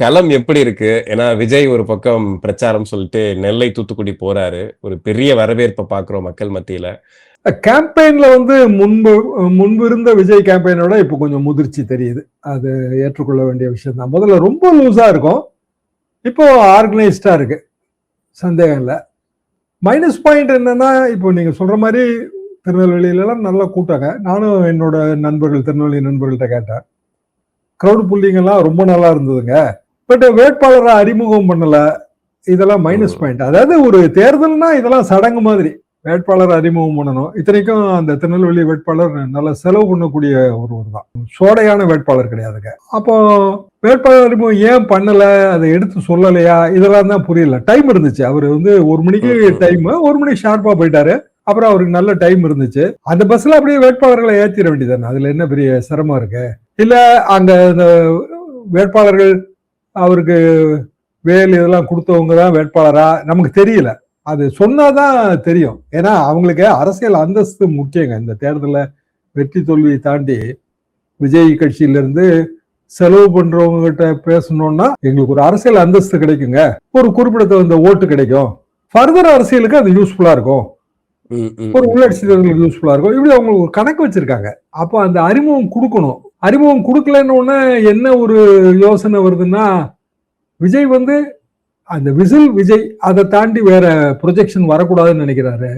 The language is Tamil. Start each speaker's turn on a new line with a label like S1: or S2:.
S1: களம் எப்படி இருக்கு? ஏன்னா விஜய் ஒரு பக்கம் பிரச்சாரம் சொல்லிட்டு நெல்லை, தூத்துக்குடி போறாரு. ஒரு பெரிய வரவேற்ப பார்க்கிறோம் மக்கள் மத்தியில.
S2: கேம்பெயின்ல வந்து முன்பு முன்பு இருந்த விஜய் கேம்பெயினோட இப்போ கொஞ்சம் முதிர்ச்சி தெரியுது. அது ஏற்றுக்கொள்ள வேண்டிய விஷயம் தான். முதல்ல ரொம்ப லூஸா இருக்கும். இப்போ ஆர்கனைஸ்டா இருக்கு. சந்தேகம் இல்ல. மைனஸ் பாயிண்ட் என்னன்னா, இப்போ நீங்க சொல்ற மாதிரி திருநெல்வேலியிலலாம் நல்லா கூட்டாங்க. நானும் என்னோட நண்பர்கள், திருநெல்வேலி நண்பர்கள்ட்ட கேட்டேன். கிரவுட் புல்லிங் எல்லாம் ரொம்ப நல்லா இருந்ததுங்க. பட் வேட்பாளரை அறிமுகம் பண்ணல. இதெல்லாம் மைனஸ்
S1: ம்.
S2: பாயிண்ட். அதாவது ஒரு தேர்தல்னா இதெல்லாம் சடங்கு மாதிரி. வேட்பாளர் அறிமுகம் பண்ணணும். இத்தனைக்கும் அந்த திருநெல்வேலி வேட்பாளர் நல்லா செலவு பண்ணக்கூடிய ஒருவர் தான். சோடையான வேட்பாளர் கிடையாதுங்க. அப்போ வேட்பாளர் அறிமுகம் ஏன் பண்ணல, அதை எடுத்து சொல்லலையா, இதெல்லாம் தான் புரியல. டைம் இருந்துச்சு. அவர் வந்து 1 மணிக்கு டைம், 1 மணிக்கு ஷார்ப்பா போயிட்டாரு. அப்புறம் அவருக்கு நல்ல டைம் இருந்துச்சு. அந்த பஸ்ல அப்படியே வேட்பாளர்களை ஏற்றிட வேண்டியதானே. அதுல என்ன பெரிய சிரமம் இருக்கு? இல்ல அங்க இந்த வேட்பாளர்கள் அவருக்கு வேல் இதெல்லாம் கொடுத்தவங்க தான் வேட்பாளரா நமக்கு தெரியல. அது சொன்னாதான் தெரியும். ஏன்னா அவங்களுக்கு அரசியல் அந்தஸ்து முக்கியங்க. இந்த தேர்தல வெற்றி தோல்வியை தாண்டி விஜய் கட்சியில இருந்து செலவு பண்றவங்க கிட்ட பேசணும்னா எங்களுக்கு ஒரு அரசியல் அந்தஸ்து கிடைக்குங்க. ஒரு குறிப்பிடத்தகுந்த ஓட்டு கிடைக்கும். ஃபர்தர் அரசியலுக்கு அது யூஸ்ஃபுல்லா இருக்கும். ஒரு உள்ளாட்சி தேர்தலுக்கு யூஸ்ஃபுல்லா இருக்கும். இப்படி அவங்க ஒரு கணக்கு வச்சிருக்காங்க. அப்போ அந்த அறிமுகம் கொடுக்கணும். அறிமுகம் கொடுக்கலன்னு உடனே என்ன ஒரு யோசனை வருதுன்னா, விஜய் வந்து அந்த விசில் விஜய் அதை தாண்டி வேற ப்ரொஜெக்ஷன் வரக்கூடாதுன்னு நினைக்கிறாரு.